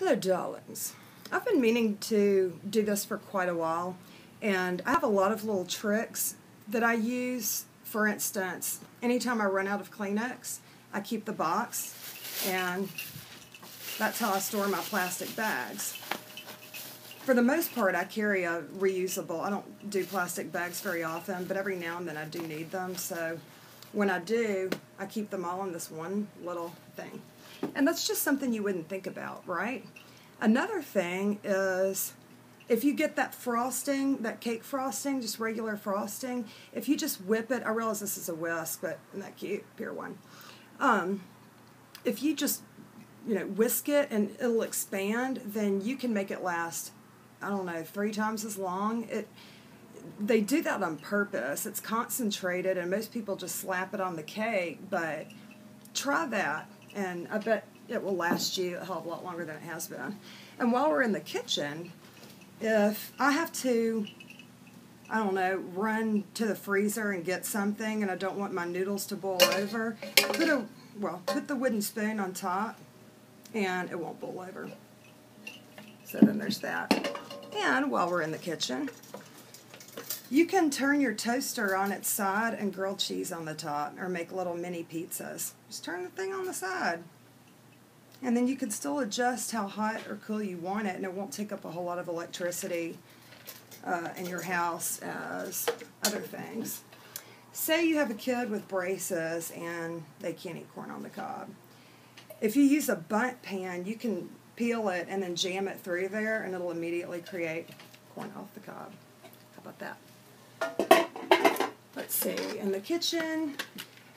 Hello, darlings. I've been meaning to do this for quite a while, and I have a lot of little tricks that I use. For instance, anytime I run out of Kleenex, I keep the box, and that's how I store my plastic bags. For the most part, I carry a reusable. I don't do plastic bags very often, but every now and then I do need them, so when I do, I keep them all in this one little thing. And that's just something you wouldn't think about, right? Another thing is, if you get that frosting, that cake frosting, just regular frosting, if you just whip it, I realize this is a whisk, but isn't that cute? Pure one. If you just, whisk it and it'll expand, then you can make it last, I don't know, 3 times as long. They do that on purpose. It's concentrated, and most people just slap it on the cake, but try that, and I bet it will last you a hell of a lot longer than it has been. And while we're in the kitchen, if I have to, I don't know, run to the freezer and get something and I don't want my noodles to boil over, put the wooden spoon on top and it won't boil over. So then there's that. And while we're in the kitchen, you can turn your toaster on its side and grill cheese on the top, or make little mini pizzas. Just turn the thing on the side. And then you can still adjust how hot or cool you want it, and it won't take up a whole lot of electricity in your house as other things. Say you have a kid with braces and they can't eat corn on the cob. If you use a bundt pan, you can peel it and then jam it through there, and it'll immediately create corn off the cob. How about that? Let's see, in the kitchen,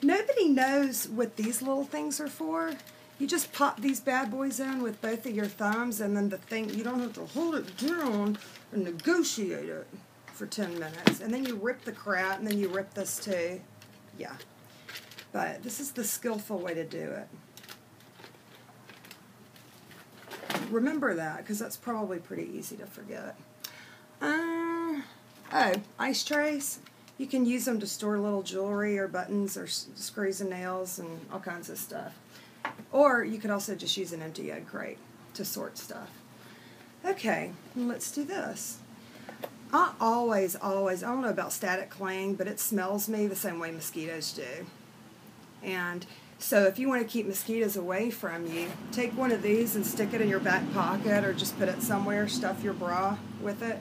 nobody knows what these little things are for. You just pop these bad boys in with both of your thumbs, and then the thing, you don't have to hold it down and negotiate it for 10 minutes. And then you rip the crap, and then you rip this too. Yeah. But this is the skillful way to do it. Remember that, because that's probably pretty easy to forget. Ice trays. You can use them to store little jewelry or buttons or screws and nails and all kinds of stuff. Or you could also just use an empty egg crate to sort stuff. Okay, let's do this. I don't know about static cling, but it smells me the same way mosquitoes do. And so if you want to keep mosquitoes away from you, take one of these and stick it in your back pocket, or just put it somewhere, stuff your bra with it.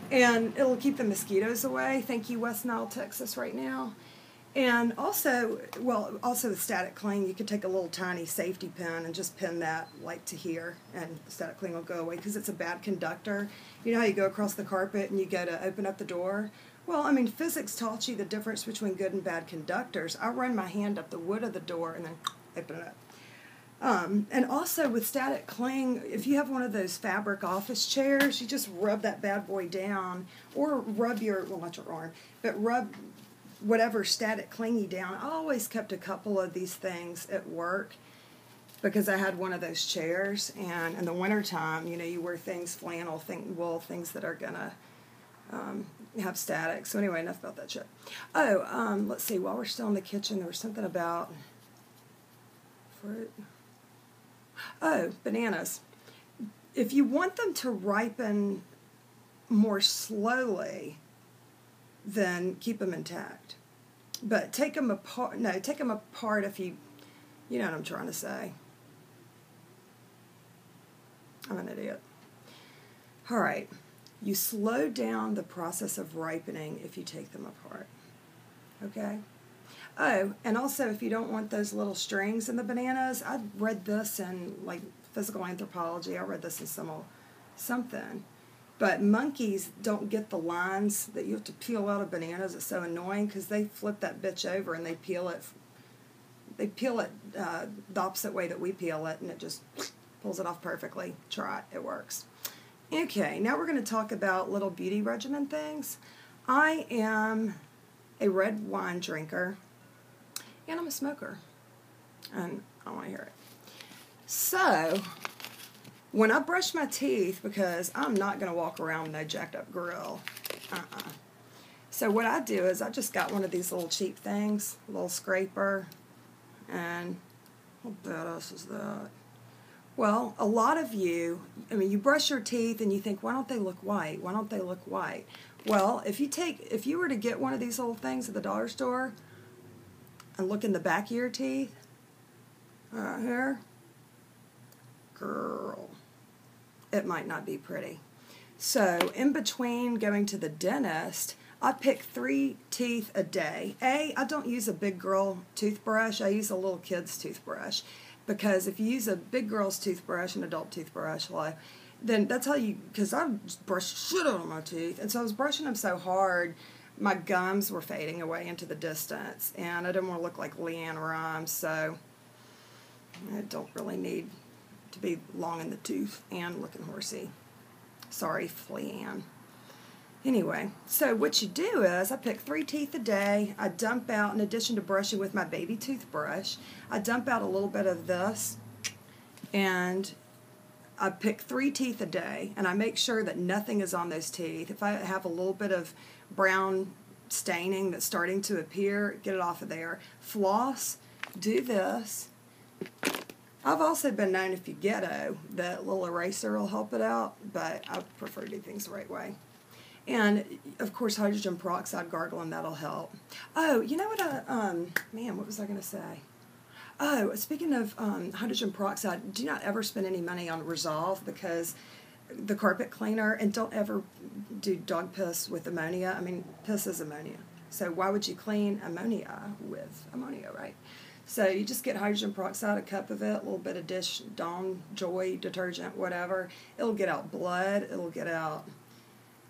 And it'll keep the mosquitoes away. Thank you, West Nile, Texas, right now. And also with static cling, you could take a little tiny safety pin and just pin that like to here, and static cling will go away because it's a bad conductor. You know how you go across the carpet and you go to open up the door? Well, I mean, physics taught you the difference between good and bad conductors. I run my hand up the wood of the door and then open it up. And also with static cling, if you have one of those fabric office chairs, you just rub that bad boy down, or rub not your arm, but rub whatever static clingy down. I always kept a couple of these things at work because I had one of those chairs, and in the wintertime, you wear things, flannel, wool, things that are going to have static. So anyway, enough about that shit. Let's see, while we're still in the kitchen, there was something about fruit. Bananas. If you want them to ripen more slowly, then keep them intact. But take them apart. No, take them apart if you know what I'm trying to say. I'm an idiot. All right. You slow down the process of ripening if you take them apart. Okay? And also, if you don't want those little strings in the bananas, I read this in, physical anthropology. I read this in something. But monkeys don't get the lines that you have to peel out of bananas. It's so annoying because they flip that bitch over and they peel it. They peel it the opposite way that we peel it, and it just pulls it off perfectly. Try it. It works. Okay, now we're going to talk about little beauty regimen things. I am a red wine drinker, and I'm a smoker, and I want to hear it. So, when I brush my teeth, because I'm not going to walk around with no jacked up grill, So what I do is I just got one of these little cheap things, a little scraper, and how badass is that? Well, a lot of you, I mean, you brush your teeth and you think, why don't they look white? Why don't they look white? Well, if you were to get one of these little things at the dollar store and look in the back of your teeth, right here, girl, it might not be pretty. So in between going to the dentist, I pick 3 teeth a day. I don't use a big girl toothbrush. I use a little kid's toothbrush. Because if you use a big girl's toothbrush, an adult toothbrush, then that's how you, because I brushed shit out of my teeth. And so I was brushing them so hard, my gums were fading away into the distance. And I didn't want to look like Leanne Rimes, so I don't really need to be long in the tooth and looking horsey. Sorry, Leanne. Anyway, so what you do is I pick 3 teeth a day. I dump out, in addition to brushing with my baby toothbrush, I dump out a little bit of this, and I pick 3 teeth a day, and I make sure that nothing is on those teeth. If I have a little bit of brown staining that's starting to appear, get it off of there. Floss, do this. I've also been known, if you ghetto, that little eraser will help it out, but I prefer to do things the right way. And, of course, hydrogen peroxide gargling, that'll help. Oh, you know what man, what was I going to say? Oh, speaking of hydrogen peroxide, do not ever spend any money on Resolve, because the carpet cleaner, and don't ever do dog piss with ammonia. I mean, piss is ammonia. So why would you clean ammonia with ammonia, right? So you just get hydrogen peroxide, a cup of it, a little bit of Dish, Dawn, Joy detergent, whatever. It'll get out blood. It'll get out...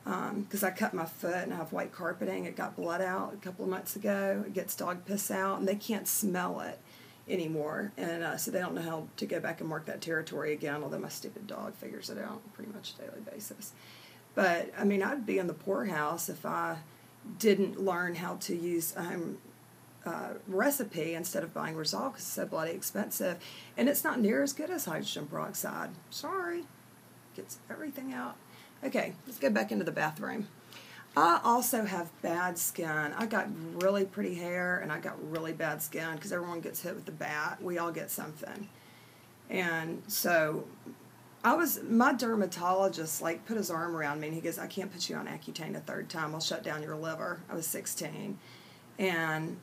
because I cut my foot and I have white carpeting. It got blood out a couple of months ago. It gets dog piss out, and they can't smell it anymore. And so they don't know how to go back and mark that territory again, although my stupid dog figures it out pretty much on a daily basis. But, I mean, I'd be in the poorhouse if I didn't learn how to use a home recipe instead of buying Resolve, because it's so bloody expensive. And it's not near as good as hydrogen peroxide. Sorry. Gets everything out. Okay, let's go back into the bathroom. I also have bad skin. I got really pretty hair, and I got really bad skin, because everyone gets hit with the bat. We all get something. And so my dermatologist, put his arm around me, and he goes, I can't put you on Accutane a 3rd time. I'll shut down your liver. I was 16. And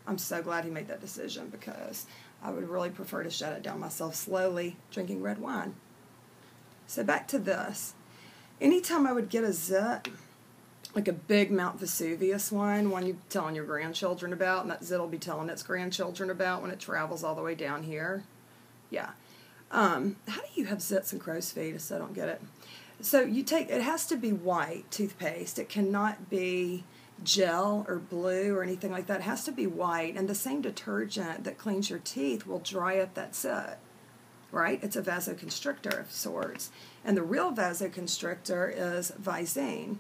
I'm so glad he made that decision, because I would really prefer to shut it down myself slowly, drinking red wine. So back to this. Anytime I would get a zit, like a big Mount Vesuvius one you're telling your grandchildren about, and that zit will be telling its grandchildren about when it travels all the way down here. Yeah. How do you have zits and crow's feet? I still don't get it. So it has to be white toothpaste. It cannot be gel or blue or anything like that. It has to be white, and the same detergent that cleans your teeth will dry up that zit. Right? It's a vasoconstrictor of sorts. And the real vasoconstrictor is Visine.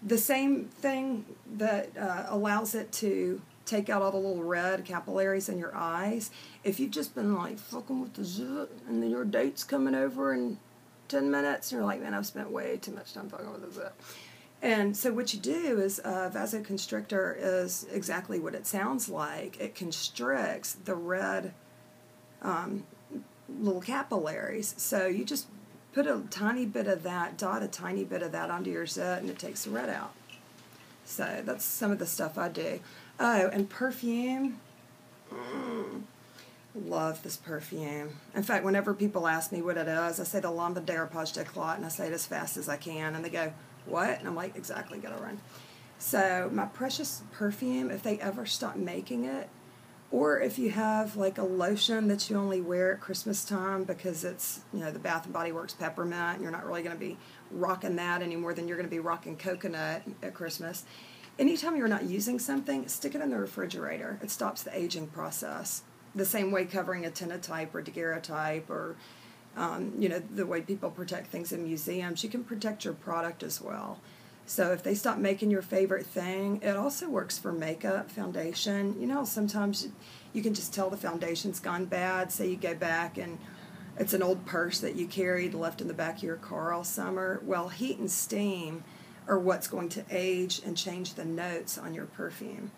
The same thing that allows it to take out all the little red capillaries in your eyes. If you've just been fucking with the zit, and then your date's coming over in 10 minutes, and you're like, man, I've spent way too much time fucking with the zit. And so what you do is vasoconstrictor is exactly what it sounds like. It constricts the red little capillaries. So you just put a tiny bit of that, dot a tiny bit of that onto your zit, and it takes the red out. So that's some of the stuff I do. Oh, and perfume. Love this perfume. In fact, whenever people ask me what it is, I say the L'Homme Dérapage d'Eclat, and I say it as fast as I can, and they go, what? And I'm like, exactly, gotta run. So my precious perfume, if they ever stop making it, or if you have a lotion that you only wear at Christmas time because it's, the Bath & Body Works peppermint, and you're not really going to be rocking that any more than you're going to be rocking coconut at Christmas. Anytime you're not using something, stick it in the refrigerator. It stops the aging process. The same way covering a Tinnotype or daguerreotype or, the way people protect things in museums, you can protect your product as well. So if they stop making your favorite thing, it also works for makeup, foundation. Sometimes you can just tell the foundation's gone bad. Say you go back and it's an old purse that you carried left in the back of your car all summer. Well, heat and steam are what's going to age and change the notes on your perfume.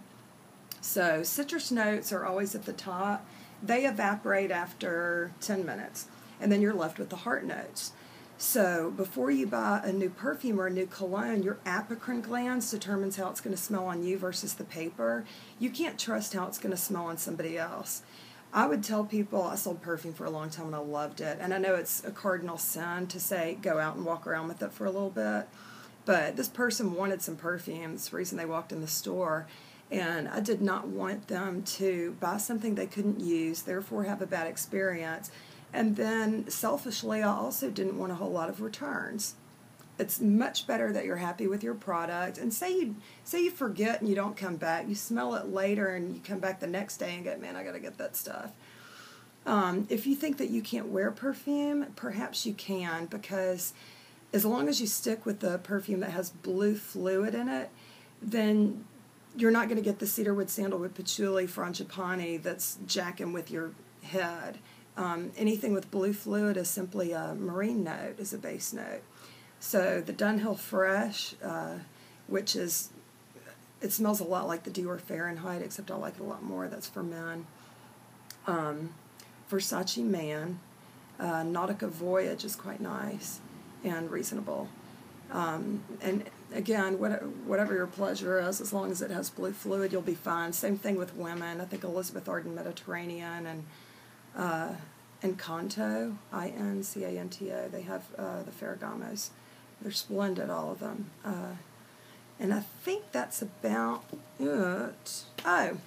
So citrus notes are always at the top. They evaporate after 10 minutes. and then you're left with the heart notes. So before you buy a new perfume or a new cologne, your apocrine glands determines how it's going to smell on you versus the paper. You can't trust how it's going to smell on somebody else. I would tell people, I sold perfume for a long time and I loved it. And I know it's a cardinal sin to say go out and walk around with it for a little bit. But this person wanted some perfume. That's the reason they walked in the store. And I did not want them to buy something they couldn't use, therefore have a bad experience. And then selfishly, I also didn't want a whole lot of returns. It's much better that you're happy with your product. And say you forget and you don't come back. You smell it later and you come back the next day and go, man, I got to get that stuff. If you think that you can't wear perfume, perhaps you can, because as long as you stick with the perfume that has blue fluid in it, then you're not going to get the cedarwood, sandalwood, patchouli, frangipani that's jacking with your head. Anything with blue fluid is simply a marine note, is a base note. So the Dunhill Fresh, which is, it smells a lot like the Dior Fahrenheit, except I like it a lot more. That's for men. Versace Man, Nautica Voyage is quite nice and reasonable. And again, whatever your pleasure is, as long as it has blue fluid, you'll be fine. Same thing with women. I think Elizabeth Arden Mediterranean and Canto, I-N-C-A-N-T-O, they have the Ferragamos. They're splendid, all of them. And I think that's about it. Oh,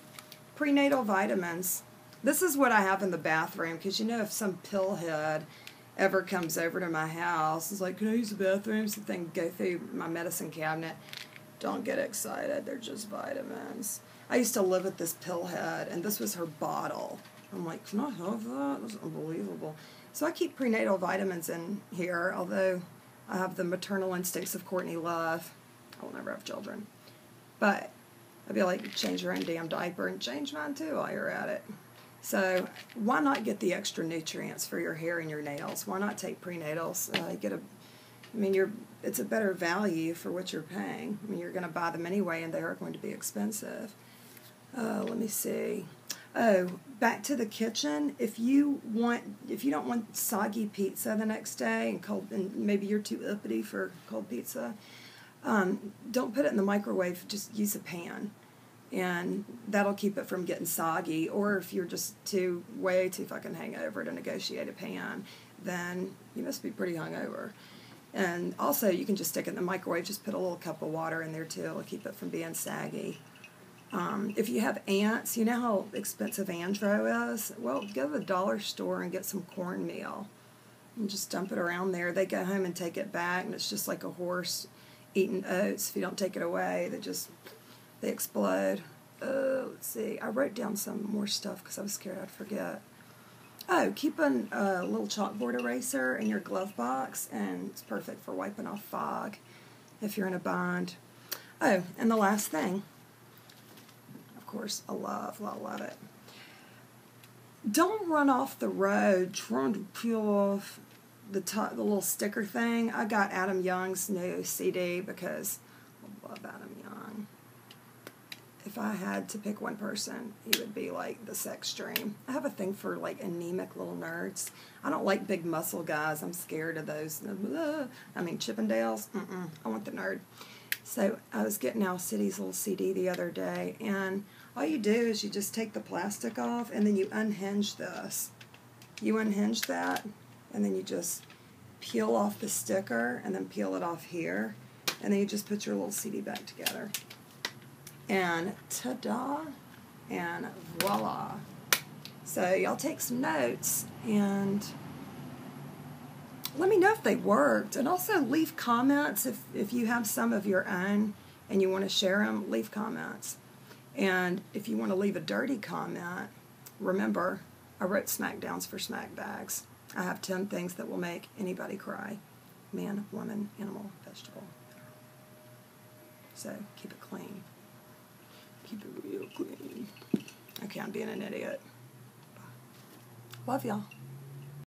prenatal vitamins. This is what I have in the bathroom, because you know if some pillhead ever comes over to my house, it's like, can I use the bathroom? So they can go through my medicine cabinet. Don't get excited. They're just vitamins. I used to live with this pillhead, and this was her bottle. I'm like, can I have that? That's unbelievable. So I keep prenatal vitamins in here, although I have the maternal instincts of Courtney Love. I will never have children. But I'd be like, change your own damn diaper and change mine too while you're at it. So why not get the extra nutrients for your hair and your nails? Why not take prenatals? It's a better value for what you're paying. I mean, you're going to buy them anyway, and they are going to be expensive. Let me see. Oh, back to the kitchen. If you don't want soggy pizza the next day and maybe you're too uppity for cold pizza, don't put it in the microwave. Just use a pan, and that'll keep it from getting soggy. Or if you're just way too fucking hangover to negotiate a pan, then you must be pretty hungover. And also, you can just stick it in the microwave. Just put a little cup of water in there too. It'll keep it from being saggy. If you have ants, you know how expensive Andro is? Well, go to the dollar store and get some cornmeal and just dump it around there. They go home and take it back, and it's just like a horse eating oats. If you don't take it away, they explode. Let's see. I wrote down some more stuff because I was scared I'd forget. Oh, keep a little chalkboard eraser in your glove box, and it's perfect for wiping off fog if you're in a bind. Oh, and the last thing. Of course, I love it. Don't run off the road trying to peel off the little sticker thing. I got Adam Young's new CD because I love Adam Young. If I had to pick one person, he would be like the sex dream. I have a thing for like anemic little nerds. I don't like big muscle guys. I'm scared of those. Chippendales. I want the nerd. So I was getting Owl City's little CD the other day, and all you do is you just take the plastic off, and then you unhinge this. You unhinge that, and then you just peel off the sticker, and then peel it off here, and then you just put your little CD back together. And ta-da, and voila. So y'all take some notes, and let me know if they worked. And also leave comments if you have some of your own and you want to share them, leave comments. And if you want to leave a dirty comment, remember, I wrote Smackdowns for Smack Bags. I have 10 things that will make anybody cry. Man, woman, animal, vegetable. So keep it clean. Keep it real clean. Okay, I'm being an idiot. Bye. Love y'all.